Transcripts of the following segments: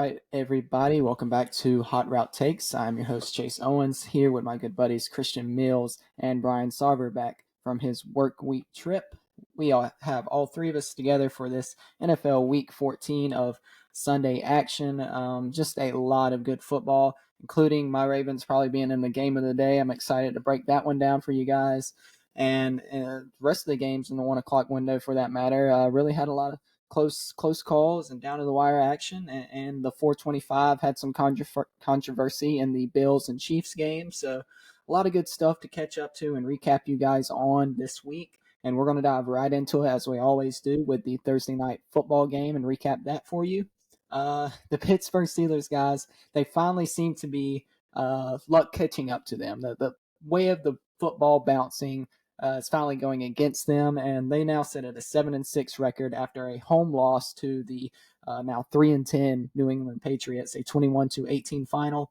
right, everybody. Welcome back to Hot Route Takes. I'm your host, Chase Owens, here with my good buddies Christian Mills and Brian Sarver back from his work week trip. We all have all three of us together for this NFL Week 14 of Sunday action. Just a lot of good football, including my Ravens probably being in the game of the day. I'm excited to break that one down for you guys. And the rest of the games in the 1 o'clock window, for that matter, really had a lot of close calls and down to the wire action, and the 425 had some controversy in the Bills and Chiefs game. So a lot of good stuff to catch up to and recap you guys on this week. And we're going to dive right into it, as we always do, with the Thursday night football game and recap that for you. The Pittsburgh Steelers, guys, they finally seem to be luck catching up to them. The way of the football bouncing is finally going against them, and they now sit at a 7-6 record after a home loss to the now 3-10 New England Patriots, a 21-18 final.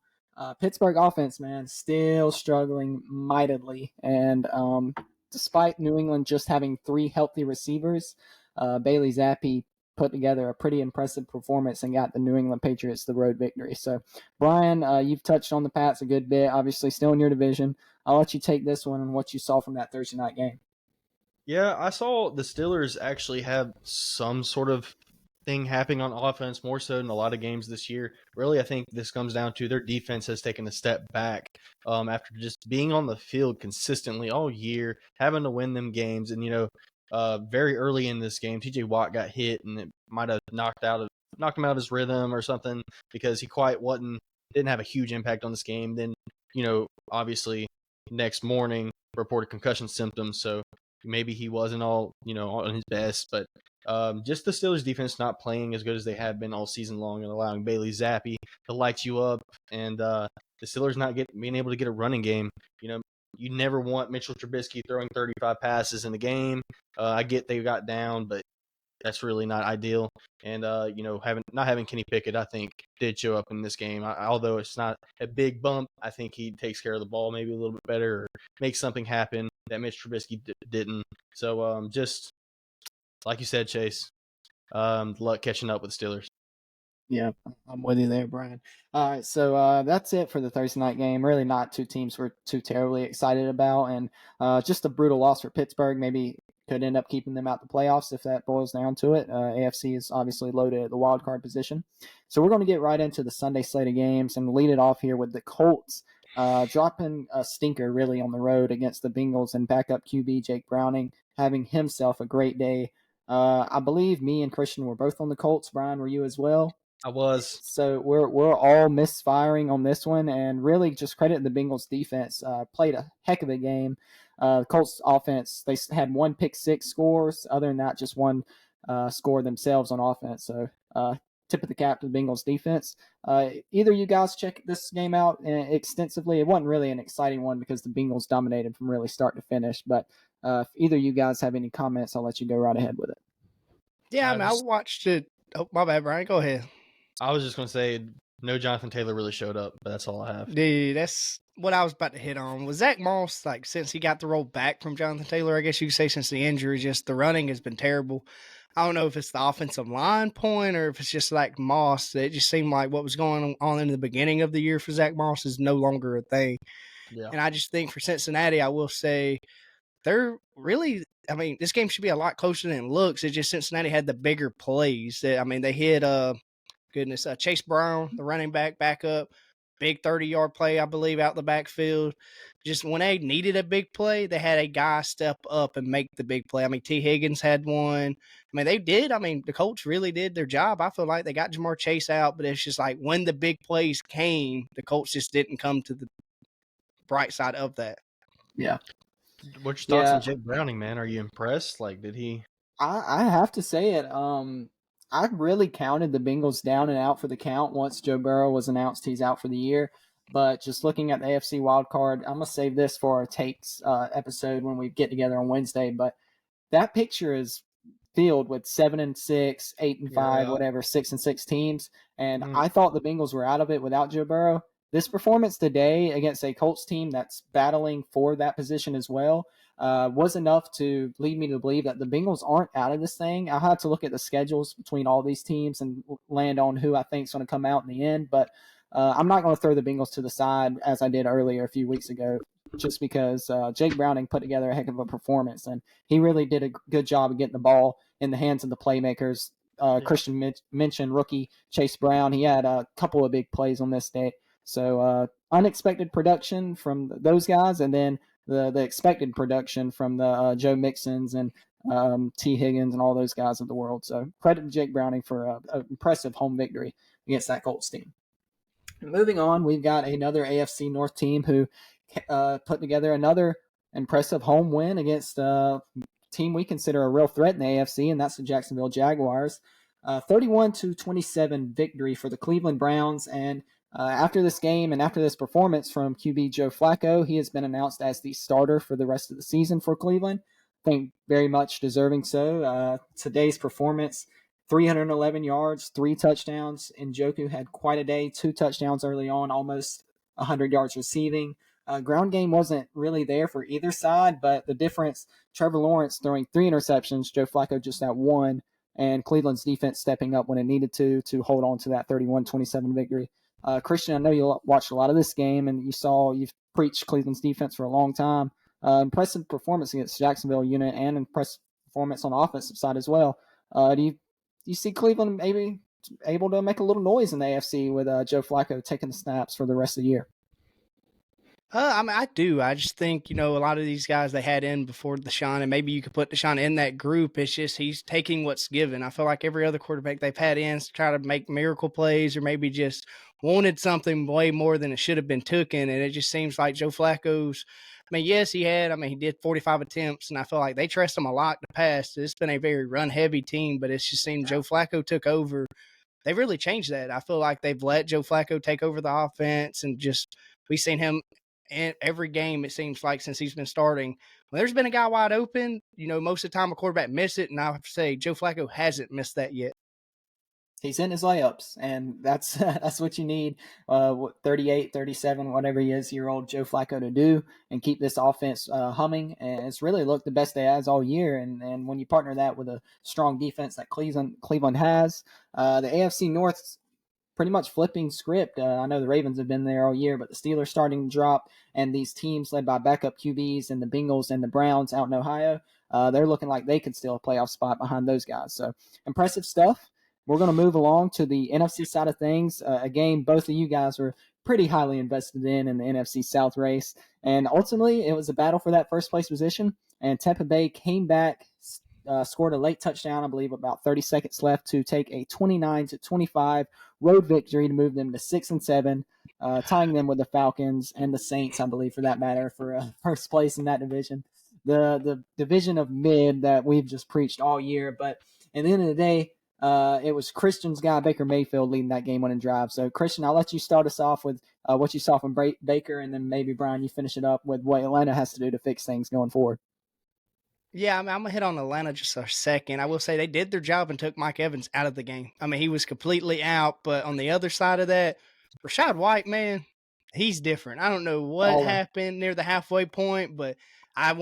Pittsburgh offense, man, still struggling mightily, and despite New England just having 3 healthy receivers, Bailey Zappi put together a pretty impressive performance and got the New England Patriots the road victory. So, Brian, you've touched on the Pats a good bit, obviously still in your division. I'll let you take this one and what you saw from that Thursday night game. Yeah, I saw the Steelers actually have some sort of thing happening on offense, more so than a lot of games this year. Really, I think this comes down to their defense has taken a step back after just being on the field consistently all year, having to win them games. And, very early in this game, TJ Watt got hit, and it might have knocked him out of his rhythm or something, because he didn't have a huge impact on this game. Then, obviously next morning reported concussion symptoms, so maybe he wasn't all on his best. But just the Steelers defense not playing as good as they have been all season long and allowing Bailey Zappi to light you up, and the Steelers not being able to get a running game. You never want Mitchell Trubisky throwing 35 passes in the game. I get they got down, but that's really not ideal. And not having Kenny Pickett, I think, did show up in this game. Although it's not a big bump, I think he takes care of the ball maybe a little bit better, or makes something happen that Mitch Trubisky didn't. So just like you said, Chase, luck catching up with the Steelers. Yeah, I'm with you there, Brian. All right, so that's it for the Thursday night game. Really not two teams we're too terribly excited about, and just a brutal loss for Pittsburgh. Maybe could end up keeping them out the playoffs if that boils down to it. AFC is obviously loaded at the wild card position. So we're going to get right into the Sunday slate of games and lead it off here with the Colts dropping a stinker really on the road against the Bengals, and backup QB Jake Browning having himself a great day. I believe me and Christian were both on the Colts. Brian, were you as well? I was. So we're all misfiring on this one, and really just credit the Bengals defense. Played a heck of a game. Colts offense, they had 1 pick six scores. Other than that, just one score themselves on offense. So tip of the cap to the Bengals defense. Either you guys check this game out extensively. It wasn't really an exciting one because the Bengals dominated from really start to finish. But if either you guys have any comments, I'll let you go right ahead with it. Yeah, I watched it. Oh, my bad, Brian. Go ahead. I was just going to say, no Jonathan Taylor really showed up, but that's all I have. Dude, that's what I was about to hit on. Was Zach Moss, since he got the role back from Jonathan Taylor, I guess you could say, since the injury, just the running has been terrible. I don't know if it's the offensive line point or if it's just like Moss. It just seemed like what was going on in the beginning of the year for Zach Moss is no longer a thing. Yeah. And I just think for Cincinnati, I will say they're really – this game should be a lot closer than it looks. It's just Cincinnati had the bigger plays. They hit Chase Brown, the running back up, big 30-yard play, I believe, out the backfield. Just when they needed a big play, they had a guy step up and make the big play. T. Higgins had one. They did. The Colts really did their job. I feel like they got Jamar Chase out, but it's just like when the big plays came, the Colts just didn't come to the bright side of that. Yeah. What's your thoughts on Jake Browning, man? Are you impressed? Did he? I have to say it. I really counted the Bengals down and out for the count once Joe Burrow was announced he's out for the year. But just looking at the AFC wildcard, I'm going to save this for our takes episode when we get together on Wednesday. But that picture is filled with 7-6, 8-5, whatever, 6-6 teams. And I thought the Bengals were out of it without Joe Burrow. This performance today against a Colts team that's battling for that position as well, was enough to lead me to believe that the Bengals aren't out of this thing. I had to look at the schedules between all these teams and land on who I think is going to come out in the end. But I'm not going to throw the Bengals to the side as I did earlier a few weeks ago, just because Jake Browning put together a heck of a performance, and he really did a good job of getting the ball in the hands of the playmakers. Christian mentioned rookie Chase Brown. He had a couple of big plays on this day. So unexpected production from those guys, and then the expected production from the Joe Mixons and T. Higgins and all those guys of the world. So credit to Jake Browning for an impressive home victory against that Colts team. Moving on, we've got another AFC North team who put together another impressive home win against a team we consider a real threat in the AFC, and that's the Jacksonville Jaguars. 31-27 victory for the Cleveland Browns. And after this game and after this performance from QB Joe Flacco, he has been announced as the starter for the rest of the season for Cleveland. I think very much deserving so. Today's performance, 311 yards, 3 touchdowns. Njoku had quite a day, 2 touchdowns early on, almost 100 yards receiving. Ground game wasn't really there for either side, but the difference, Trevor Lawrence throwing 3 interceptions, Joe Flacco just had 1, and Cleveland's defense stepping up when it needed to hold on to that 31-27 victory. Christian, I know you watched a lot of this game, and you've preached Cleveland's defense for a long time. Impressive performance against Jacksonville unit, and impressive performance on the offensive side as well. Do you see Cleveland maybe able to make a little noise in the AFC with Joe Flacco taking the snaps for the rest of the year? I do. I just think, a lot of these guys they had in before Deshaun, and maybe you could put Deshaun in that group. It's just he's taking what's given. I feel like every other quarterback they've had in to try to make miracle plays or maybe just wanted something way more than it should have been taken. And it just seems like Joe Flacco's, yes, he did 45 attempts, and I feel like they trust him a lot to pass. It's been a very run-heavy team, but it's just seemed Joe Flacco took over. They really changed that. I feel like they've let Joe Flacco take over the offense, and just we've seen him in every game, it seems like, since he's been starting. When there's been a guy wide open, most of the time a quarterback miss it, and I have to say Joe Flacco hasn't missed that yet. He's in his layups, and that's what you need 38, 37, whatever he is, year old Joe Flacco to do and keep this offense humming. And it's really looked the best it has all year. And when you partner that with a strong defense that Cleveland has, the AFC North pretty much flipping script. I know the Ravens have been there all year, but the Steelers starting to drop, and these teams led by backup QBs and the Bengals and the Browns out in Ohio, they're looking like they could steal a playoff spot behind those guys. So impressive stuff. We're going to move along to the NFC side of things. A game both of you guys were pretty highly invested in the NFC South race. And ultimately, it was a battle for that first place position. And Tampa Bay came back, scored a late touchdown, I believe, about 30 seconds left to take a 29-25 road victory to move them to 6-7, tying them with the Falcons and the Saints, I believe, for that matter, for first place in that division. The division of mid that we've just preached all year. But at the end of the day, it was Christian's guy, Baker Mayfield, leading that game-winning drive. So, Christian, I'll let you start us off with what you saw from Baker, and then maybe, Brian, you finish it up with what Atlanta has to do to fix things going forward. Yeah, I'm going to hit on Atlanta just a second. I will say they did their job and took Mike Evans out of the game. He was completely out, but on the other side of that, Rachaad White, man, he's different. I don't know what happened near the halfway point, but I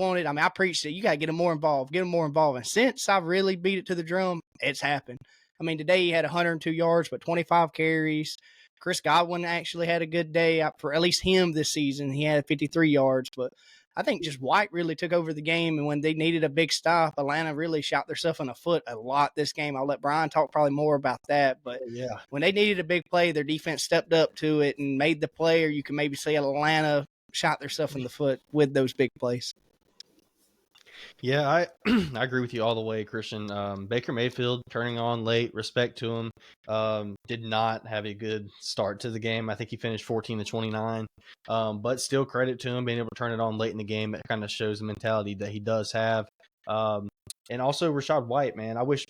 preached it. You got to get him more involved, And since I really beat it to the drum, it's happened. Today he had 102 yards, but 25 carries. Chris Godwin actually had a good day for at least him this season. He had 53 yards, but I think just White really took over the game, and when they needed a big stop, Atlanta really shot themselves in the foot a lot this game. I'll let Brian talk probably more about that, but when they needed a big play, their defense stepped up to it and made the play, or you can maybe say Atlanta shot themselves in the foot with those big plays. Yeah, I I agree with you all the way, Christian. Baker Mayfield turning on late, respect to him. Did not have a good start to the game. I think he finished 14-29, but still credit to him being able to turn it on late in the game. It kind of shows the mentality that he does have. And also Rachaad White, man. I wish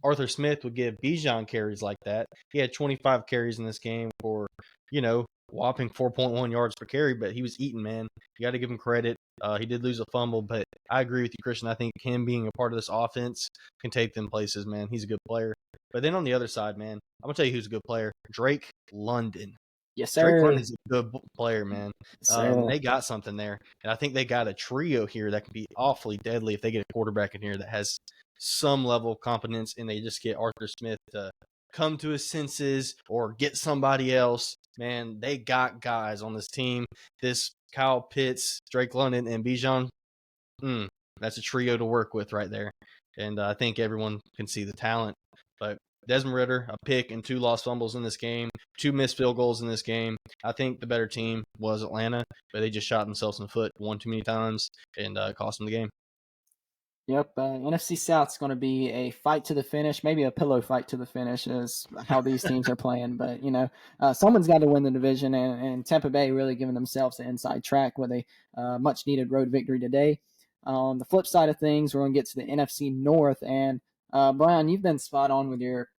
Arthur Smith would give Bijan carries like that. He had 25 carries in this game for, whopping 4.1 yards per carry, but he was eating, man. You got to give him credit. He did lose a fumble, but I agree with you, Christian. I think him being a part of this offense can take them places, man. He's a good player. But then on the other side, man, I'm going to tell you who's a good player. Drake London. Yes, Drake sir. London is a good player, man. Yes, sir. They got something there, and I think they got a trio here that can be awfully deadly if they get a quarterback in here that has some level of competence, and they just get Arthur Smith to come to his senses or get somebody else. Man, they got guys on this team. This Kyle Pitts, Drake London, and Bijan. That's a trio to work with right there, and I think everyone can see the talent. But Desmond Ritter, a pick and 2 lost fumbles in this game, 2 missed field goals in this game. I think the better team was Atlanta, but they just shot themselves in the foot one too many times and cost them the game. Yep, NFC South's going to be a fight to the finish, maybe a pillow fight to the finish is how these teams are playing. But, someone's got to win the division, and Tampa Bay really giving themselves the inside track with a much-needed road victory today. On the flip side of things, we're going to get to the NFC North, and Brian, you've been spot on with your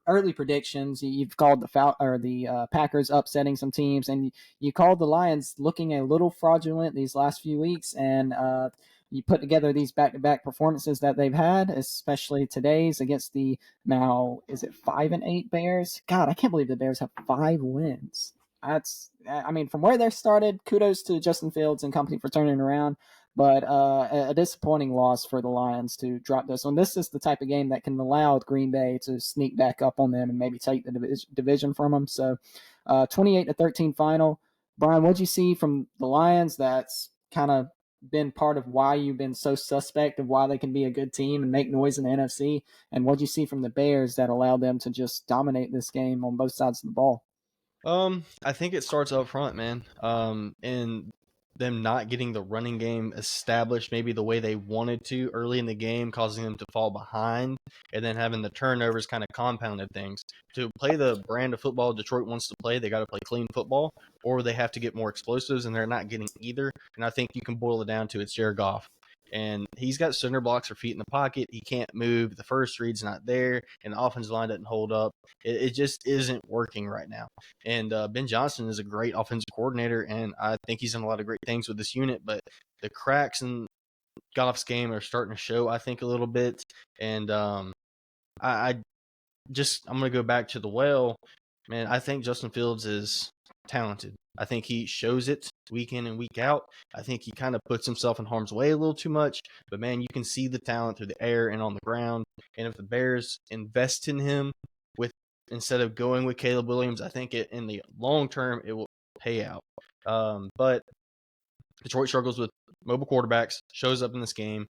early predictions. You've called the Packers upsetting some teams, and you called the Lions looking a little fraudulent these last few weeks, and you put together these back-to-back performances that they've had, especially today's against the now, is it 5-8 Bears? God, I can't believe the Bears have 5 wins. From where they started, kudos to Justin Fields and company for turning around, but a disappointing loss for the Lions to drop this one. This is the type of game that can allow Green Bay to sneak back up on them and maybe take the division from them. So 28-13 final. Brian, what'd you see from the Lions that's kind of been part of why you've been so suspect of why they can be a good team and make noise in the NFC? And what'd you see from the Bears that allowed them to just dominate this game on both sides of the ball? I think it starts up front, man. And them not getting the running game established maybe the way they wanted to early in the game, causing them to fall behind, and then having the turnovers kind of compounded things. To play the brand of football Detroit wants to play, they got to play clean football, or they have to get more explosives, and they're not getting either. And I think you can boil it down to it's Jared Goff. And he's got center blocks or feet in the pocket. He can't move. The first read's not there, and the offensive line doesn't hold up. It just isn't working right now. And Ben Johnson is a great offensive coordinator, and I think he's done a lot of great things with this unit. But the cracks in Goff's game are starting to show, I think, a little bit. And I'm going to go back to the well. Man, I think Justin Fields is talented. I think he shows it week in and week out. I think he kind of puts himself in harm's way a little too much. But, man, you can see the talent through the air and on the ground. And if the Bears invest in him instead of going with Caleb Williams, I think in the long term it will pay out. But Detroit struggles with mobile quarterbacks, shows up in this game.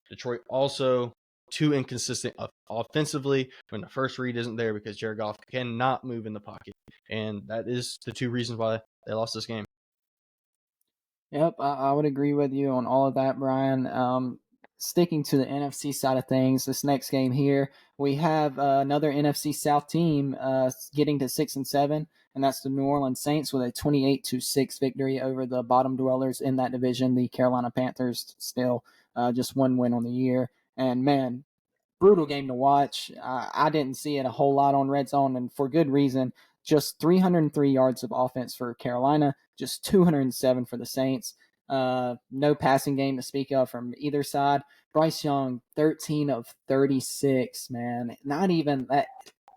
Detroit also too inconsistent offensively when the first read isn't there because Jared Goff cannot move in the pocket. And that is the 2 reasons why they lost this game. Yep, I would agree with you on all of that, Brian. Sticking to the NFC side of things, this next game here, we have another NFC South team getting to 6-7, and that's the New Orleans Saints with a 28-6 victory over the bottom dwellers in that division, the Carolina Panthers. Still just 1 win on the year, and man, brutal game to watch. I didn't see it a whole lot on Red Zone, and for good reason. Just 303 yards of offense for Carolina, just 207 for the Saints. No passing game to speak of from either side. Bryce Young, 13 of 36, man. Not even that.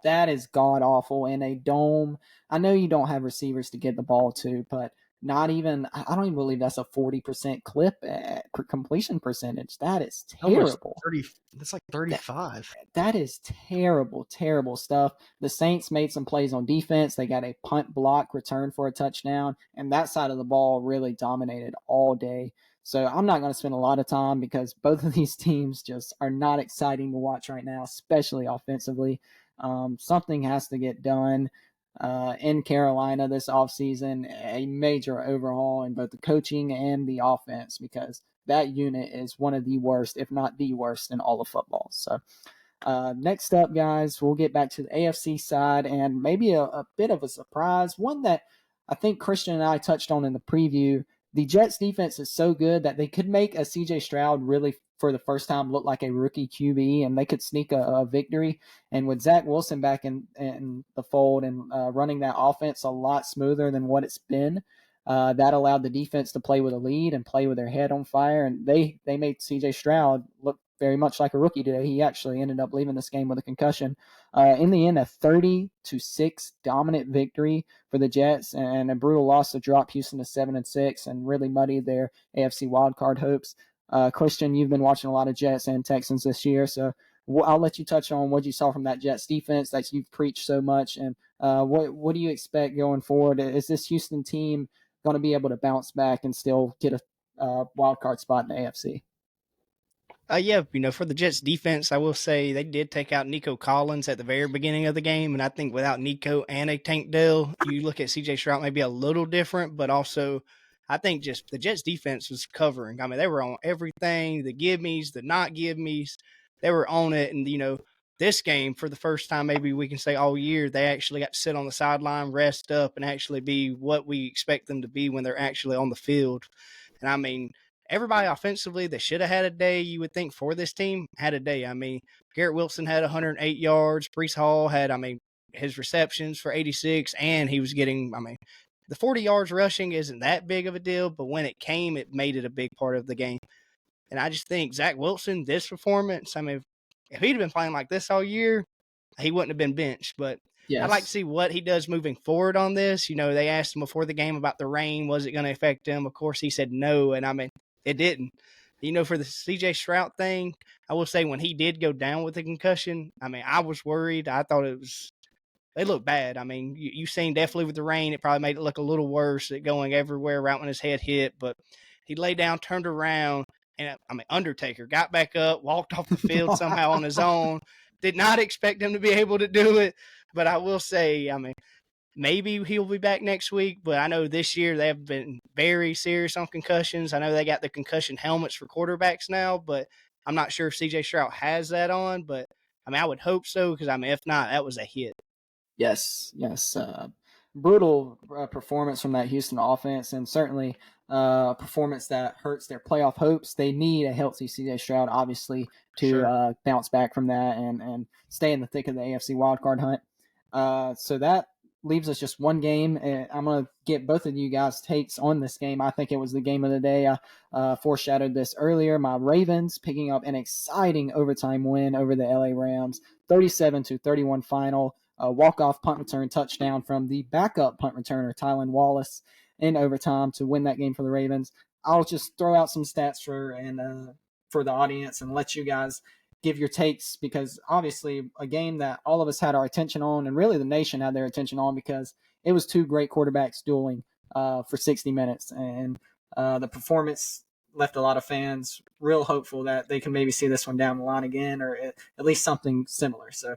That is god awful in a dome. I know you don't have receivers to get the ball to, but not even, I don't even believe that's a 40% clip at completion percentage. That is terrible. 30, that's like 35. That is terrible, terrible stuff. The Saints made some plays on defense. They got a punt block return for a touchdown, and that side of the ball really dominated all day. So I'm not going to spend a lot of time because both of these teams just are not exciting to watch right now, especially offensively. Something has to get done in Carolina this offseason, a major overhaul in both the coaching and the offense because that unit is one of the worst, if not the worst, in all of football. So next up, guys, we'll get back to the AFC side and maybe a bit of a surprise, one that I think Christian and I touched on in the preview. The Jets defense is so good that they could make a CJ Stroud really, for the first time, look like a rookie QB, and they could sneak a victory. And with Zach Wilson back in the fold and running that offense a lot smoother than what it's been, that allowed the defense to play with a lead and play with their head on fire. And they made CJ Stroud look very much like a rookie today. He actually ended up leaving this game with a concussion. In the end, a 30-6 dominant victory for the Jets, and a brutal loss to drop Houston to 7-6 and really muddied their AFC wildcard hopes. Christian, you've been watching a lot of Jets and Texans this year, so I'll let you touch on what you saw from that Jets defense that you've preached so much, and what do you expect going forward? Is this Houston team going to be able to bounce back and still get a wild card spot in the AFC? Yeah, for the Jets defense, I will say they did take out Nico Collins at the very beginning of the game. And I think without Nico and a Tank Dell, you look at CJ Stroud maybe a little different, but also I think just the Jets defense was covering. I mean, they were on everything, the give me's, the not give me's, they were on it. And, this game for the first time, maybe we can say all year, they actually got to sit on the sideline, rest up, and actually be what we expect them to be when they're actually on the field. And I mean, everybody offensively that should have had a day, you would think, for this team had a day. I mean, Garrett Wilson had 108 yards. Brees Hall had, his receptions for 86, and he was getting, the 40 yards rushing isn't that big of a deal, but when it came, it made it a big part of the game. And I just think Zach Wilson, this performance, if he'd have been playing like this all year, he wouldn't have been benched. But Yes. I'd like to see what he does moving forward on this. They asked him before the game about the rain. Was it going to affect him? Of course, he said no, and it didn't. For the CJ Stroud thing, I will say when he did go down with the concussion, I was worried. I thought it looked bad. You seen definitely with the rain, it probably made it look a little worse, it going everywhere right when his head hit. But he laid down, turned around, and Undertaker got back up, walked off the field somehow on his own. Did not expect him to be able to do it. But I will say, maybe he'll be back next week, but I know this year they have been very serious on concussions. I know they got the concussion helmets for quarterbacks now, but I'm not sure if CJ Stroud has that on. But, I would hope so because, if not, that was a hit. Yes. Brutal performance from that Houston offense, and certainly a performance that hurts their playoff hopes. They need a healthy CJ Stroud, obviously, to bounce back from that and stay in the thick of the AFC wildcard hunt. So that leaves us just one game. I'm going to get both of you guys' takes on this game. I think it was the game of the day. I foreshadowed this earlier. My Ravens picking up an exciting overtime win over the LA Rams, 37-31 final. A walk-off punt return touchdown from the backup punt returner, Tylan Wallace, in overtime to win that game for the Ravens. I'll just throw out some stats for the audience and let you guys give your takes, because obviously a game that all of us had our attention on, and really the nation had their attention on, because it was two great quarterbacks dueling for 60 minutes. And the performance left a lot of fans real hopeful that they can maybe see this one down the line again, or at least something similar. So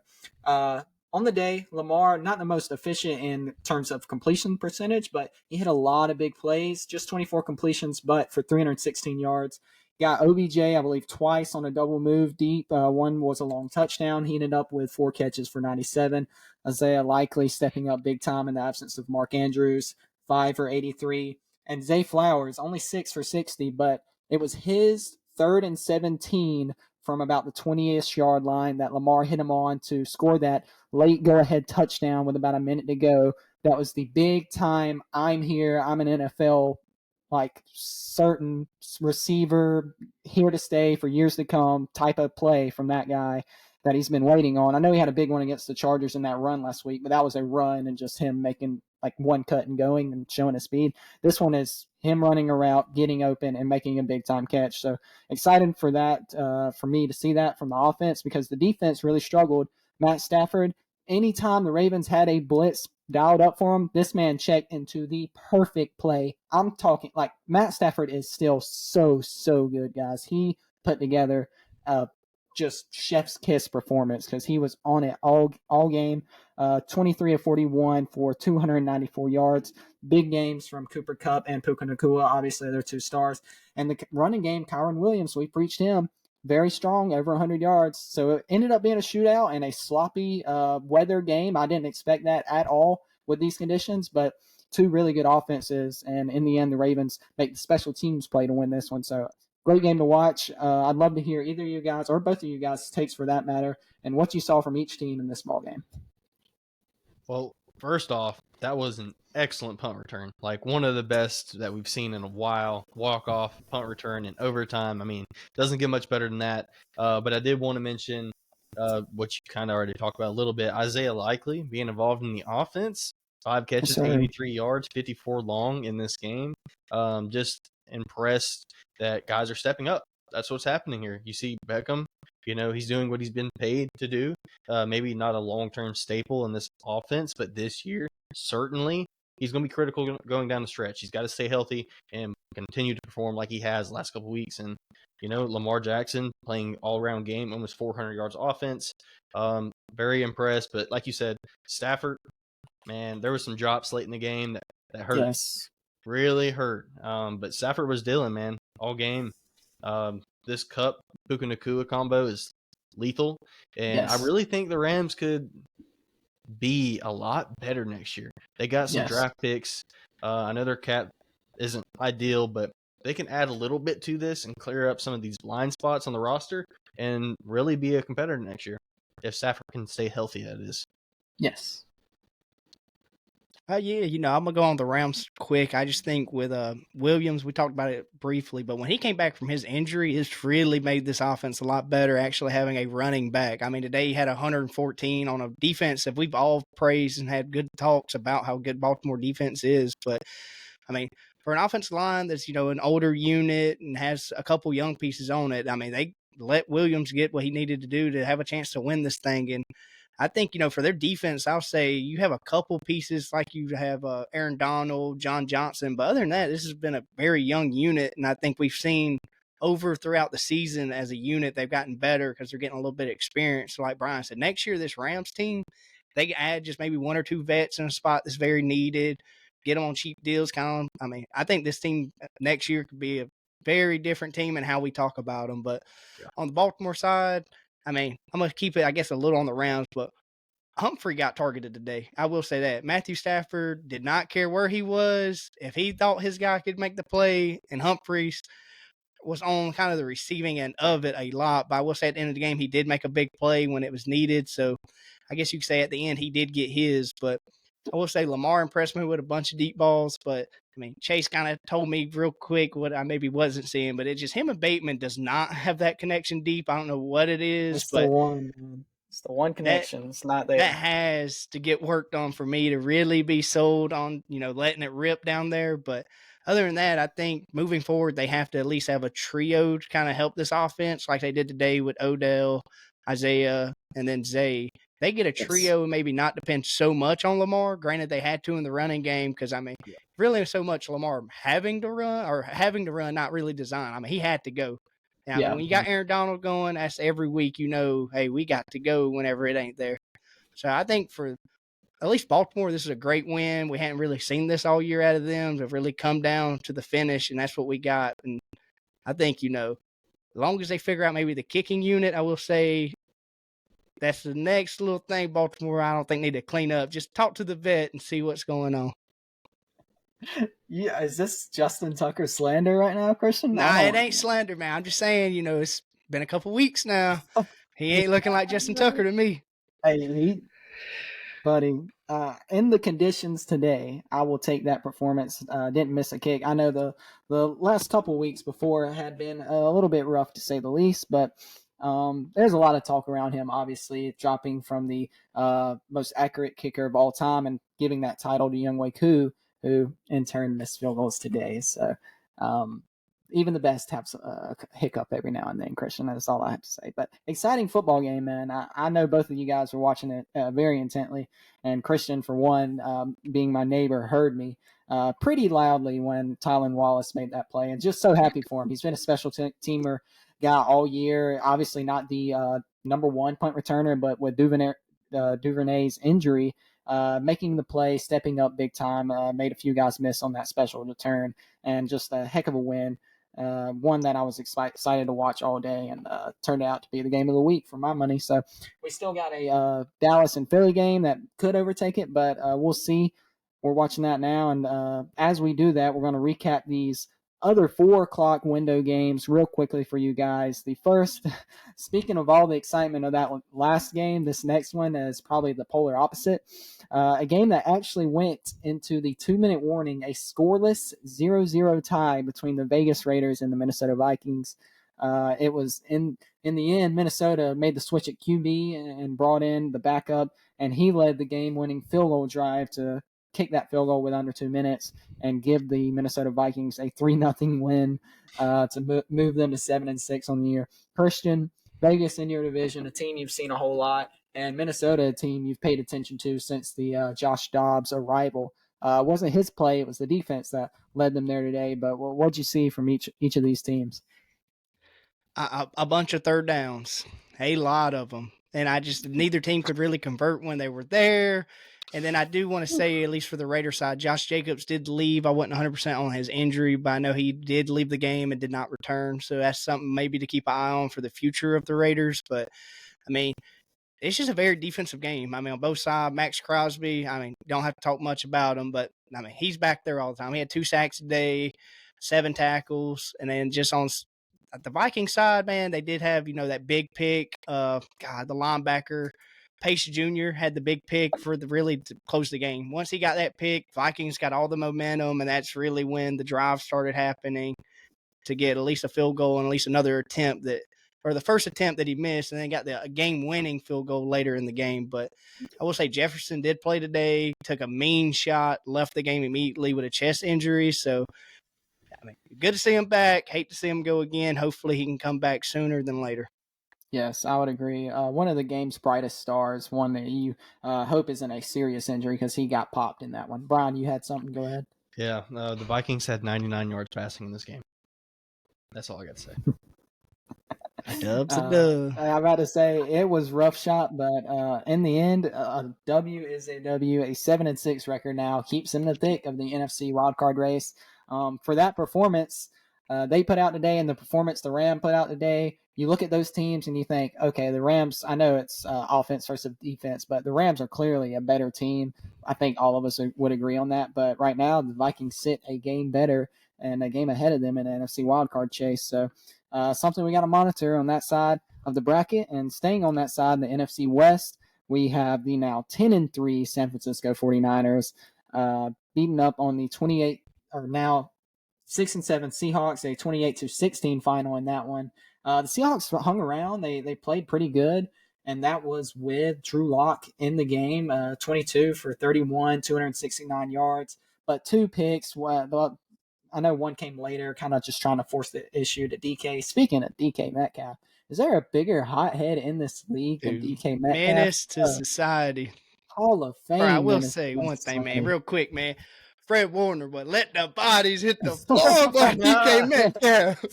on the day, Lamar, not the most efficient in terms of completion percentage, but he hit a lot of big plays, just 24 completions, but for 316 yards. Got OBJ, I believe, twice on a double move deep. One was a long touchdown. He ended up with 4 catches for 97. Isaiah Likely stepping up big time in the absence of Mark Andrews, 5 for 83. And Zay Flowers, only 6 for 60, but it was his 3rd and 17 from about the 20-ish yard line that Lamar hit him on to score that late go-ahead touchdown with about a minute to go. That was the big time, I'm here, I'm an NFL, certain receiver, here to stay for years to come type of play from that guy that he's been waiting on. I know he had a big one against the Chargers in that run last week, but that was a run and just him making one cut and going and showing his speed. This one is him running a route, getting open, and making a big-time catch. So excited for that, for me to see that from the offense, because the defense really struggled. Matt Stafford, anytime the Ravens had a blitz dialed up for him, this man checked into the perfect play. I'm talking, Matt Stafford is still so good, guys. He put together just chef's kiss performance, because he was on it all game. 23 of 41 for 294 yards. Big games from Cooper Kupp and Puka Nacua. Obviously, they're 2 stars. And the running game, Kyron Williams, we preached him, very strong, over 100 yards. So it ended up being a shootout and a sloppy weather game. I didn't expect that at all with these conditions, but 2 really good offenses. And in the end, the Ravens make the special teams play to win this one. So great game to watch. I'd love to hear either of you guys, or both of you guys' takes for that matter, and what you saw from each team in this ball game. Well, First off, that was an excellent punt return. Like one of the best that we've seen in a while. Walk off, punt return, and overtime. I mean, doesn't get much better than that. But I did want to mention what you kind of already talked about a little bit. Isaiah Likely being involved in the offense. 5 Yes, catches, sir. 83 yards, 54 long in this game. Just impressed that guys are stepping up. That's what's happening here. You see Beckham, he's doing what he's been paid to do. Maybe not a long-term staple in this offense, but this year, certainly, he's going to be critical going down the stretch. He's got to stay healthy and continue to perform like he has the last couple of weeks. And, Lamar Jackson playing all-around game, almost 400 yards offense. Very impressed. But like you said, Stafford, man, there was some drops late in the game that hurt. Yes. Really hurt. But Stafford was dealing, man, all game. This Cup Puka Nakua combo is lethal, and I Yes. really think the Rams could be a lot better next year. They got some Yes. draft picks. I know their cap isn't ideal, but they can add a little bit to this and clear up some of these blind spots on the roster and really be a competitor next year if Stafford can stay healthy. That is. Yes. Yeah, I'm gonna go on the Rams quick. I just think with Williams, we talked about it briefly, but when he came back from his injury, it's really made this offense a lot better. Actually, having a running back. I mean, today he had 114 on a defense that we've all praised and had good talks about how good Baltimore defense is. But I mean, for an offensive line that's an older unit and has a couple young pieces on it, I mean, they let Williams get what he needed to do to have a chance to win this thing. And I think, for their defense, I'll say you have a couple pieces like you have Aaron Donald, John Johnson. But other than that, this has been a very young unit. And I think we've seen throughout the season as a unit, they've gotten better because they're getting a little bit of experience. So like Brian said, next year, this Rams team, they add just maybe one or two vets in a spot that's very needed, get them on cheap deals. I think this team next year could be a very different team in how we talk about them. But on the Baltimore side, I mean, I'm going to keep it, I guess, a little on the Rams, but Humphrey got targeted today. I will say that. Matthew Stafford did not care where he was. If he thought his guy could make the play, and Humphreys was on kind of the receiving end of it a lot. But I will say at the end of the game, he did make a big play when it was needed. So I guess you could say at the end he did get his. But I will say Lamar impressed me with a bunch of deep balls. But, I mean, Chase kind of told me real quick what I maybe wasn't seeing. But it's just him and Bateman does not have that connection deep. I don't know what it is. It's but the one, man. It's the one connection. It's not there. That has to get worked on for me to really be sold on, letting it rip down there. But other than that, I think moving forward, they have to at least have a trio to kind of help this offense like they did today with Odell, Isaiah, and then Zay. They get a trio and maybe not depend so much on Lamar. Granted, they had to in the running game because, I mean, really so much Lamar having to run, not really design. I mean, he had to go. I mean, when you got Aaron Donald going, that's every week, hey, we got to go whenever it ain't there. So I think for at least Baltimore, this is a great win. We hadn't really seen this all year out of them. They've really come down to the finish, and that's what we got. And I think, as long as they figure out maybe the kicking unit, I will say that's the next little thing Baltimore I don't think need to clean up. Just talk to the vet and see what's going on. Yeah, is this Justin Tucker slander right now, Christian? Nah, it ain't slander, man. I'm just saying, it's been a couple weeks now. He ain't looking like Justin Tucker to me. Hey, buddy, in the conditions today, I will take that performance. Didn't miss a kick. I know the last couple weeks before had been a little bit rough to say the least, but there's a lot of talk around him, obviously, dropping from the most accurate kicker of all time and giving that title to Younghoe Koo, who in turn missed field goals today. So even the best have a hiccup every now and then, Christian. That's all I have to say. But exciting football game, man. I know both of you guys were watching it very intently. And Christian, for one, being my neighbor, heard me pretty loudly when Tylan Wallace made that play. And just so happy for him. He's been a special teamer guy all year. Obviously not the number one punt returner, but with Duvernay's injury, making the play, stepping up big time, made a few guys miss on that special return, and just a heck of a win. One that I was excited to watch all day, and turned out to be the game of the week for my money. So we still got a Dallas and Philly game that could overtake it, but we'll see. We're watching that now, and as we do that, we're going to recap these other 4 o'clock window games real quickly for you guys. The first, speaking of all the excitement of that last game, this next one is probably the polar opposite. A game that actually went into the 2-minute warning, a scoreless 0-0 tie between the Vegas Raiders and the Minnesota Vikings. It was in the end, Minnesota made the switch at QB and brought in the backup, and he led the game-winning field goal drive to kick that field goal with under 2 minutes and give the Minnesota Vikings a 3-0 win to move them to 7-6 on the year. Christian, Vegas in your division, a team you've seen a whole lot, and Minnesota, a team you've paid attention to since the Josh Dobbs arrival. It wasn't his play; it was the defense that led them there today. But what'd you see from each of these teams? A bunch of third downs, a lot of them. And neither team could really convert when they were there. And then I do want to say, at least for the Raider side, Josh Jacobs did leave. I wasn't 100% on his injury, but I know he did leave the game and did not return. So that's something maybe to keep an eye on for the future of the Raiders. But, I mean, it's just a very defensive game. I mean, on both sides, Max Crosby, don't have to talk much about him, but, he's back there all the time. He had 2 sacks today, 7 tackles, and then just on the Viking side, man, they did have, that big pick. The linebacker, Pace Jr. had the big pick to close the game. Once he got that pick, Vikings got all the momentum, and that's really when the drive started happening to get at least a field goal and at least another attempt the first attempt that he missed, and then got the game-winning field goal later in the game. But I will say Jefferson did play today, took a mean shot, left the game immediately with a chest injury. So, good to see him back. Hate to see him go again. Hopefully he can come back sooner than later. Yes, I would agree. One of the game's brightest stars, one that you hope isn't a serious injury because he got popped in that one. Brian, you had something? Go ahead. Yeah, the Vikings had 99 yards passing in this game. That's all I got to say. Dub's a dub. I'm about to say it was rough shot, but in the end, a W is a W. A 7-6 record now keeps him in the thick of the NFC wildcard race. For that performance they put out today and the performance the Rams put out today, you look at those teams and you think, okay, the Rams, I know it's offense versus defense, but the Rams are clearly a better team. I think all of us would agree on that. But right now, the Vikings sit a game better and a game ahead of them in the NFC wildcard chase. So something we got to monitor on that side of the bracket. And staying on that side, the NFC West, we have the now 10-3 San Francisco 49ers beating up on the 28 or now 6-7 Seahawks, a 28-16 final in that one. The Seahawks hung around. They played pretty good, and that was with Drew Lock in the game, 22 for 31, 269 yards, but 2 picks. I know one came later, kind of just trying to force the issue to DK. Speaking of DK Metcalf, is there a bigger hothead in this league than DK Metcalf? Menace to society. Hall of Fame. I will say one thing, man, real quick, man. Fred Warner, but let the bodies hit the floor by DK Metcalf.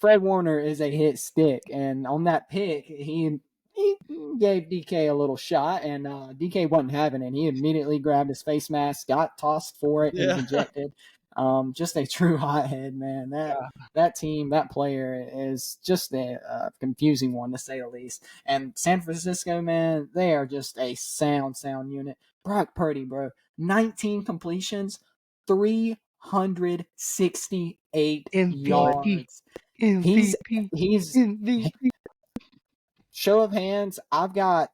Fred Warner is a hit stick, and on that pick, he gave DK a little shot, and DK wasn't having it. He immediately grabbed his face mask, got tossed for it, and ejected. Just a true hothead, man. That team, that player is just a confusing one, to say the least. And San Francisco, man, they are just a sound unit. Brock Purdy, bro, 19 completions, 368 yards. MVP. He's show of hands. I've got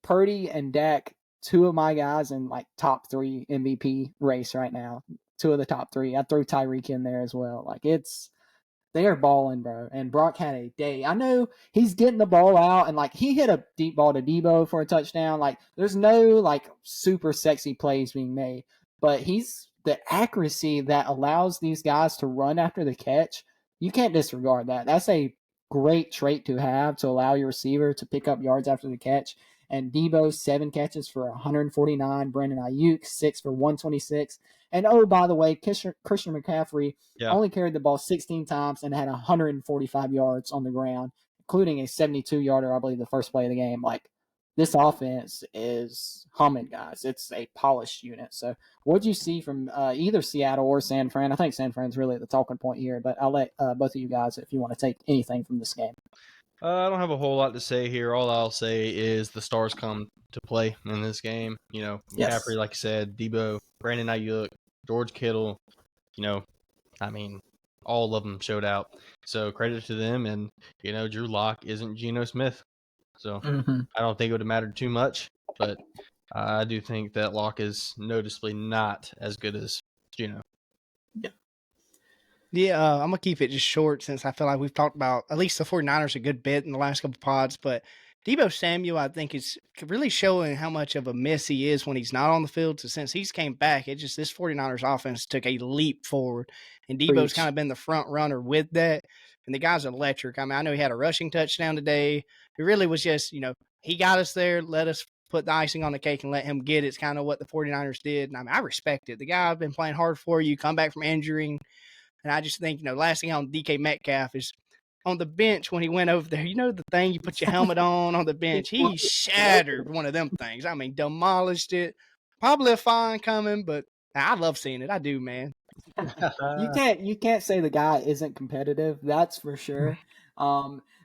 Purdy and Dak, 2 of my guys in like top 3 MVP race right now. 2 of the top 3. I throw Tyreek in there as well. Like they are balling, bro. And Brock had a day. I know he's getting the ball out, and like he hit a deep ball to Debo for a touchdown. Like there's no like super sexy plays being made, but he's the accuracy that allows these guys to run after the catch. You can't disregard that. That's a great trait to have, to allow your receiver to pick up yards after the catch. And Debo, 7 catches for 149. Brandon Ayuk, 6 for 126. And oh, by the way, Christian McCaffrey only carried the ball 16 times and had 145 yards on the ground, including a 72-yarder, I believe, the first play of the game. Like, this offense is humming, guys. It's a polished unit. So what do you see from either Seattle or San Fran? I think San Fran's really the talking point here, but I'll let both of you guys, if you want to take anything from this game. I don't have a whole lot to say here. All I'll say is the stars come to play in this game. McCaffrey, like you said, Debo, Brandon Ayuk, George Kittle, I mean, all of them showed out. So credit to them. And, Drew Lock isn't Geno Smith. So Mm-hmm. I don't think it would have mattered too much. But I do think that Lock is noticeably not as good as Geno. Yeah, I'm going to keep it just short since I feel like we've talked about at least the 49ers a good bit in the last couple pods. But Deebo Samuel, I think, is really showing how much of a miss he is when he's not on the field. So since he's came back, this 49ers offense took a leap forward. And Deebo's kind of been the front runner with that. And the guy's electric. I mean, I know he had a rushing touchdown today. It really was just, he got us there, let us put the icing on the cake and let him get it. It's kind of what the 49ers did. And I mean, I respect it. The guy I've been playing hard for you, come back from injury. And I just think, last thing on DK Metcalf is on the bench when he went over there. The thing you put your helmet on the bench. He shattered one of them things. I mean, demolished it. Probably a fine coming, but I love seeing it. I do, man. You can't say the guy isn't competitive. That's for sure.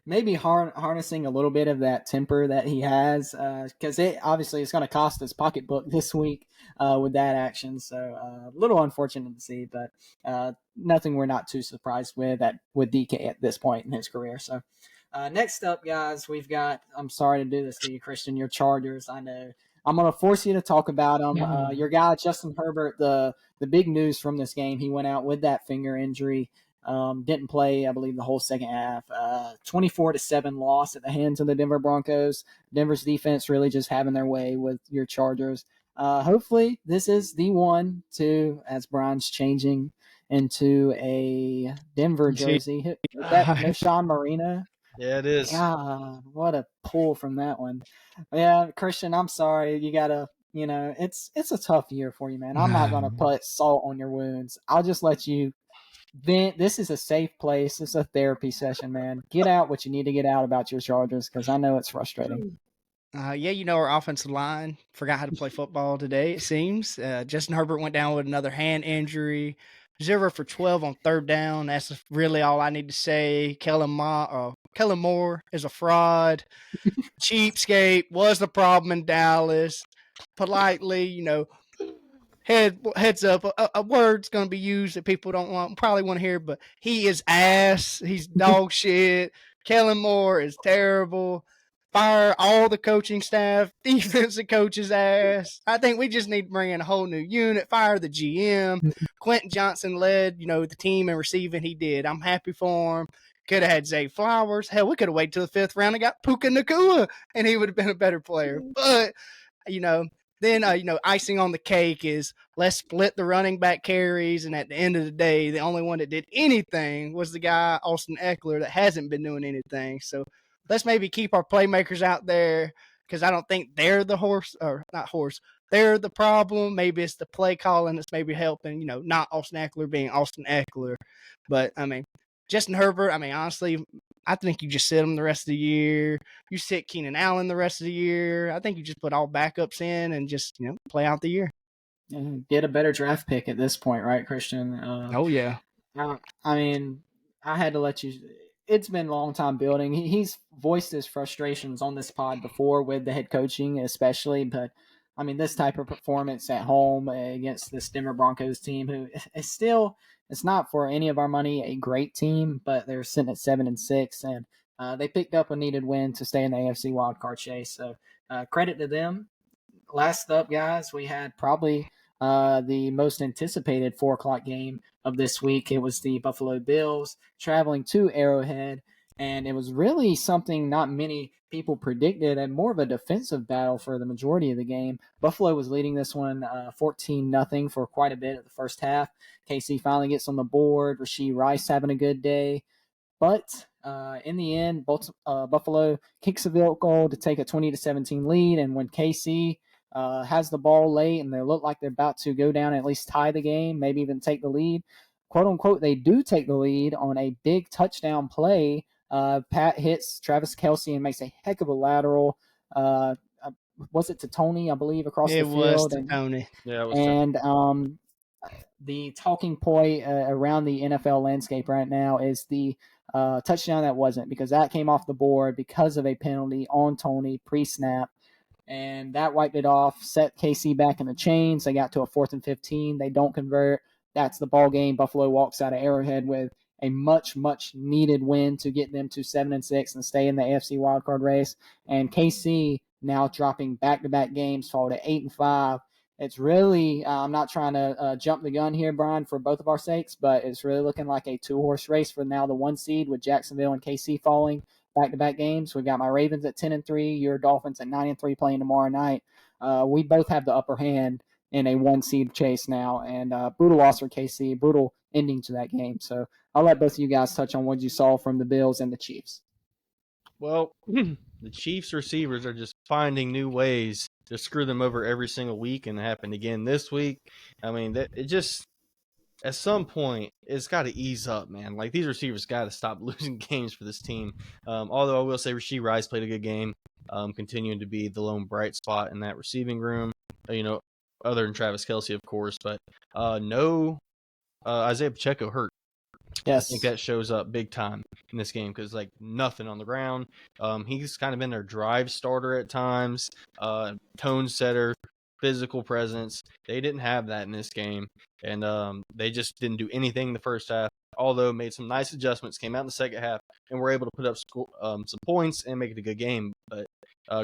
Maybe harnessing a little bit of that temper that he has, because it obviously it's going to cost his pocketbook this week with that action. So a little unfortunate to see, but nothing we're not too surprised with DK at this point in his career. So next up, guys, we've got. I'm sorry to do this to you, Christian. Your Chargers. I know. I'm going to force you to talk about them. Your guy Justin Herbert. The big news from this game, he went out with that finger injury. Didn't play, I believe, the whole second half. 24-7 loss at the hands of the Denver Broncos. Denver's defense really just having their way with your Chargers. Hopefully, this is the one to, as Brian's changing into a Denver jersey. Is that Sean Marino? Yeah, it is. God, what a pull from that one. Yeah, Christian, I'm sorry. You gotta, it's a tough year for you, man. I'm not gonna put salt on your wounds. I'll just let you vent. This is a safe place. This is a therapy session, man. Get out what you need to get out about your Chargers because I know it's frustrating. Our offensive line forgot how to play football today, it seems. Justin Herbert went down with another hand injury. 0 for 12 on third down. That's really all I need to say. Kellen Moore is a fraud. Cheapskate was the problem in Dallas. Politely, heads up, a word's going to be used that people probably want to hear, but he is ass. He's dog shit. Kellen Moore is terrible. Fire all the coaching staff, defensive coach's ass. I think we just need to bring in a whole new unit, fire the GM. Quentin Johnson led, the team in receiving. He did. I'm happy for him. Could have had Zay Flowers. Hell, we could have waited till the fifth round and got Puka Nacua, and he would have been a better player. But, then, icing on the cake is let's split the running back carries. And at the end of the day, the only one that did anything was the guy, Austin Eckler, that hasn't been doing anything. So let's maybe keep our playmakers out there because I don't think they're the they're the problem. Maybe it's the play calling that's maybe helping, not Austin Eckler being Austin Eckler. But, I mean, Justin Herbert, honestly, I think you just sit him the rest of the year. You sit Keenan Allen the rest of the year. I think you just put all backups in and just, play out the year. Get a better draft pick at this point, right, Christian? Oh, yeah. I had to let you. It's been a long time building. He's voiced his frustrations on this pod before with the head coaching, especially. But, this type of performance at home against this Denver Broncos team, who is still – it's not for any of our money a great team, but they're sitting at 7-6, and they picked up a needed win to stay in the AFC wildcard chase. So credit to them. Last up, guys, we had probably the most anticipated 4:00 game of this week. It was the Buffalo Bills traveling to Arrowhead, and it was really something not many people predicted, and more of a defensive battle for the majority of the game. Buffalo was leading this one 14-0 for quite a bit of the first half. KC finally gets on the board. Rashee Rice having a good day. But in the end, Buffalo kicks a field goal to take a 20-17 lead. And when KC has the ball late and they look like they're about to go down and at least tie the game, maybe even take the lead, quote unquote, they do take the lead on a big touchdown play. Pat hits Travis Kelce and makes a heck of a lateral. Was it to Tony, I believe, across the field? It was to Tony. Yeah, it was. And the talking point around the NFL landscape right now is the touchdown that wasn't, because that came off the board because of a penalty on Tony pre-snap. And that wiped it off, set KC back in the chains. They got to a 4th and 15. They don't convert. that's the ball game. Buffalo walks out of Arrowhead with a much, much needed win to get them to 7-6 and stay in the AFC wildcard race. And KC now dropping back-to-back games, fall to 8-5. It's really, I'm not trying to jump the gun here, Brian, for both of our sakes, but it's really looking like a two-horse race for now the 1 seed with Jacksonville and KC falling back-to-back games. We got my Ravens at 10-3, your Dolphins at 9-3 playing tomorrow night. We both have the upper hand in a 1 seed chase now, and brutal loss for KC, brutal ending to that game. So I'll let both of you guys touch on what you saw from the Bills and the Chiefs. Well, the Chiefs receivers are just finding new ways to screw them over every single week, and it happened again this week. I mean, it just at some point it's got to ease up, man. Like these receivers got to stop losing games for this team. Although I will say Rashee Rice played a good game, continuing to be the lone bright spot in that receiving room. Other than Travis Kelce, of course, but no Isaiah Pacheco hurt. Yes. I think that shows up big time in this game because like nothing on the ground. He's kind of been their drive starter at times, tone setter, physical presence. They didn't have that in this game, and they just didn't do anything in the first half. Although made some nice adjustments, came out in the second half, and were able to put up some points and make it a good game. But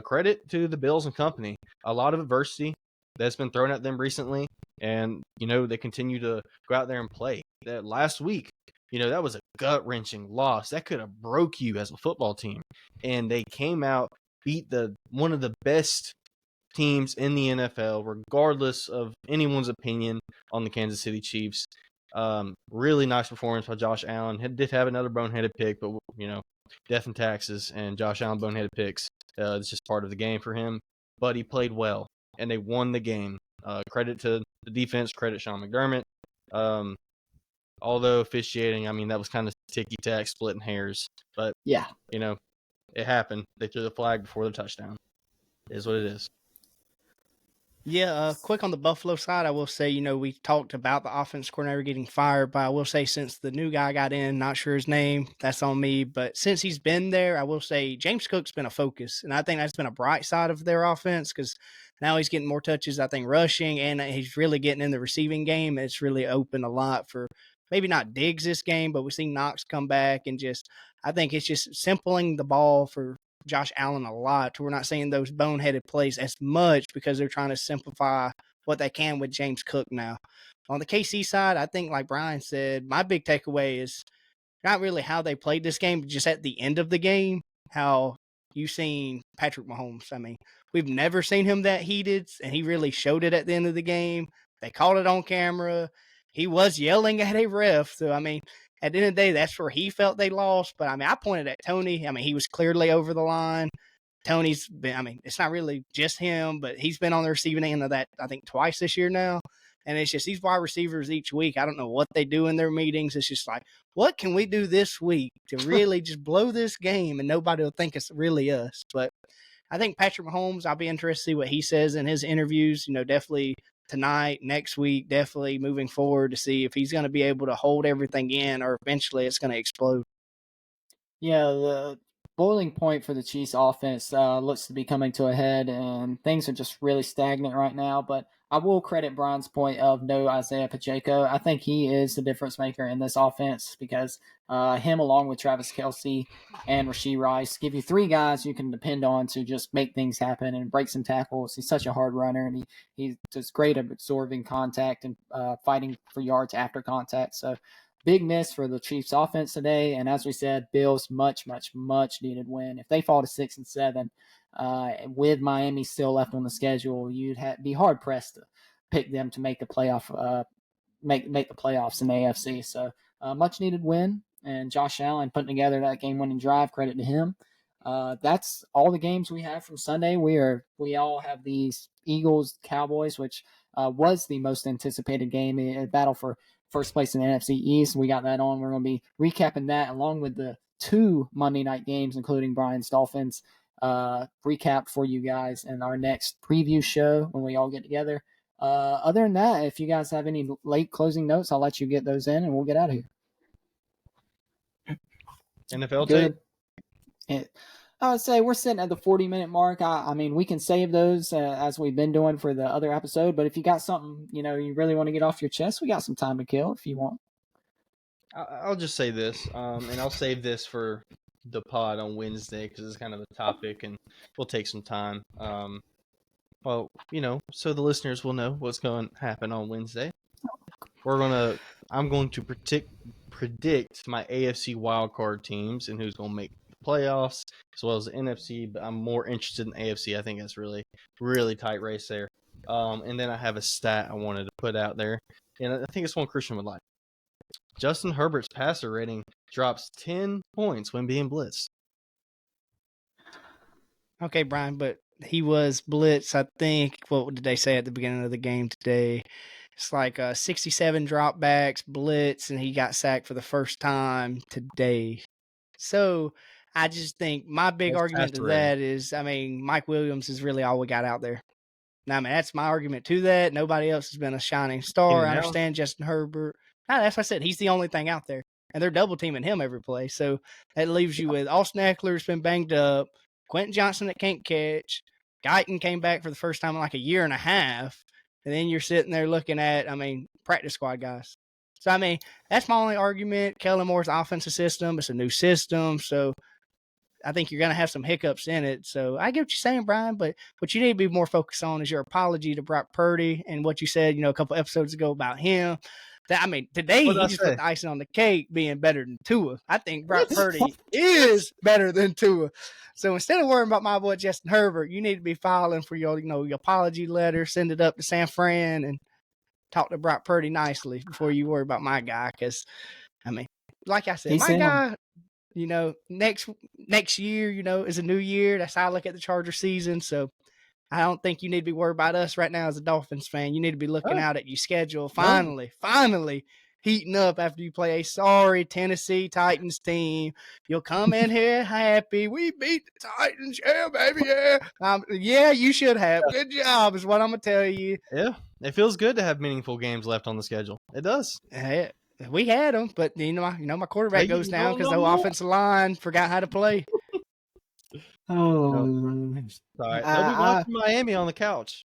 credit to the Bills and company. A lot of adversity that's been thrown at them recently, and they continue to go out there and play. That last week, that was a gut-wrenching loss. That could have broke you as a football team. And they came out, beat one of the best teams in the NFL, regardless of anyone's opinion on the Kansas City Chiefs. Really nice performance by Josh Allen. He did have another boneheaded pick, but, death and taxes and Josh Allen boneheaded picks. It's just part of the game for him. But he played well, and they won the game. Credit to the defense, credit Sean McDermott. Although officiating, I mean, that was kind of ticky-tack, splitting hairs. But, yeah, it happened. They threw the flag before the touchdown. It is what it is. Yeah, quick on the Buffalo side, I will say, we talked about the offense coordinator getting fired, but I will say since the new guy got in, not sure his name, that's on me, but since he's been there, I will say James Cook's been a focus, and I think that's been a bright side of their offense because now he's getting more touches, I think, rushing, and he's really getting in the receiving game. It's really opened a lot for maybe not Diggs this game, but we've seen Knox come back, and I think it's just simpling the ball for Josh Allen a lot. We're not seeing those boneheaded plays as much because they're trying to simplify what they can with James Cook now. On the KC side, I think, like Brian said, my big takeaway is not really how they played this game, but just at the end of the game, how you've seen Patrick Mahomes. I mean, we've never seen him that heated, and he really showed it at the end of the game. They caught it on camera. He was yelling at a ref. So, I mean, at the end of the day, that's where he felt they lost. But, I mean, I pointed at Tony. I mean, he was clearly over the line. Tony's been, I mean, it's not really just him, but he's been on the receiving end of that, I think, twice this year now. And it's just these wide receivers each week. I don't know what they do in their meetings. It's just like, what can we do this week to really just blow this game and nobody will think it's really us? But I think Patrick Mahomes, I'll be interested to see what he says in his interviews, definitely tonight, next week, definitely moving forward to see if he's going to be able to hold everything in or eventually it's going to explode. Yeah, the boiling point for the Chiefs offense looks to be coming to a head, and things are just really stagnant right now. But I will credit Brian's point of no Isaiah Pacheco. I think he is the difference maker in this offense because him along with Travis Kelce and Rashee Rice give you three guys you can depend on to just make things happen and break some tackles. He's such a hard runner, and he's just great at absorbing contact and fighting for yards after contact. So big miss for the Chiefs offense today. And as we said, Bills much, much, much needed win. If they fall to 6-7, with Miami still left on the schedule, you'd be hard pressed to pick them to make the playoff, make the playoffs in the AFC. So much needed win, and Josh Allen putting together that game winning drive. Credit to him. That's all the games we have from Sunday. We all have these Eagles Cowboys, which was the most anticipated game, a battle for first place in the NFC East. We got that on. We're going to be recapping that along with the two Monday night games, including Brian's Dolphins. Recap for you guys in our next preview show when we all get together. Other than that, if you guys have any late closing notes, I'll let you get those in and we'll get out of here. NFL Good. I would say we're sitting at the 40-minute mark. I mean, we can save those as we've been doing for the other episode. But if you got something, you really want to get off your chest, we got some time to kill if you want. I'll just say this, and I'll save this for the pod on Wednesday because it's kind of the topic, and we'll take some time. Well, so the listeners will know what's going to happen on Wednesday. I'm going to predict my AFC wildcard teams and who's going to make the playoffs, as well as the NFC. But I'm more interested in AFC. I think that's really, really tight race there. And then I have a stat I wanted to put out there, and I think it's one Christian would like. Justin Herbert's passer rating drops 10 points when being blitzed. Okay, Brian, but he was blitzed, I think. What did they say at the beginning of the game today? It's like 67 dropbacks, blitz, and he got sacked for the first time today. So I just think my big argument to that is, Mike Williams is really all we got out there. Now, that's my argument to that. Nobody else has been a shining star. I understand Justin Herbert. That's what I said. He's the only thing out there. And they're double teaming him every play. So that leaves you with Austin Eckler's been banged up, Quentin Johnson that can't catch, Guyton came back for the first time in like a year and a half. And then you're sitting there looking at, practice squad guys. So, that's my only argument. Kellen Moore's offensive system. It's a new system. So I think you're going to have some hiccups in it. So I get what you're saying, Brian, but what you need to be more focused on is your apology to Brock Purdy and what you said, a couple episodes ago about him. Today he just put the icing on the cake being better than Tua. I think Brock Purdy is better than Tua. So instead of worrying about my boy Justin Herbert, you need to be filing for your apology letter, send it up to San Fran and talk to Brock Purdy nicely before you worry about my guy. Because, like I said, my guy, next year, is a new year. That's how I look at the Charger season. So I don't think you need to be worried about us right now as a Dolphins fan. You need to be looking out at your schedule. Finally heating up after you play a sorry Tennessee Titans team. You'll come in here happy. We beat the Titans. Yeah, baby, yeah. Yeah, you should have. Good job is what I'm going to tell you. Yeah, it feels good to have meaningful games left on the schedule. It does. We had them, but my quarterback goes down because the offensive line forgot how to play. Oh, sorry. They'll be watching Miami on the couch.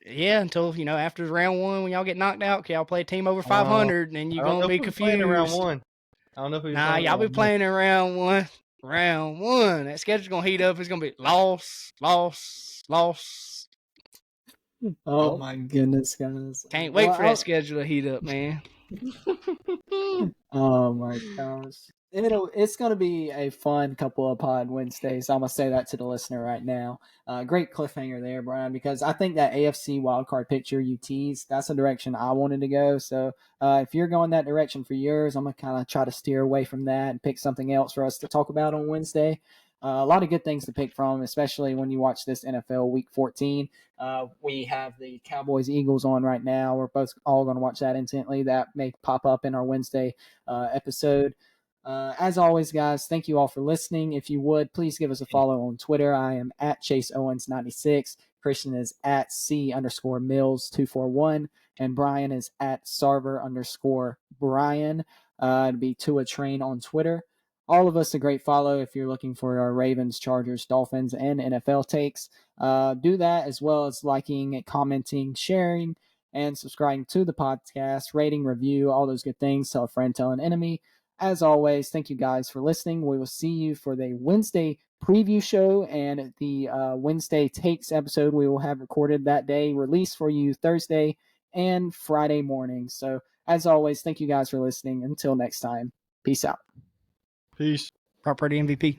Yeah, until after round one, when y'all get knocked out, y'all play a team over 500, and you're gonna be confused. In round one. I don't know if y'all be playing in round one. Round one, that schedule's gonna heat up. It's gonna be loss. Oh my goodness, guys! Can't wait for that schedule to heat up, man. Oh my gosh. It's going to be a fun couple of pod Wednesdays. I'm going to say that to the listener right now. Great cliffhanger there, Brian, because I think that AFC wildcard picture you teased, that's the direction I wanted to go. So if you're going that direction for yours, I'm going to kind of try to steer away from that and pick something else for us to talk about on Wednesday. A lot of good things to pick from, especially when you watch this NFL Week 14. We have the Cowboys-Eagles on right now. We're both all going to watch that intently. That may pop up in our Wednesday episode. As always, guys, thank you all for listening. If you would, please give us a follow on Twitter. I am at ChaseOwens96. Christian is at C_Mills241. And Brian is at Sarver_Brian. It'd be Tua Train on Twitter. All of us a great follow if you're looking for our Ravens, Chargers, Dolphins, and NFL takes. Do that as well as liking, commenting, sharing, and subscribing to the podcast, rating, review, all those good things. Tell a friend, tell an enemy. As always, thank you guys for listening. We will see you for the Wednesday preview show and the Wednesday takes episode we will have recorded that day, released for you Thursday and Friday morning. So as always, thank you guys for listening. Until next time, peace out. Peace. Property MVP.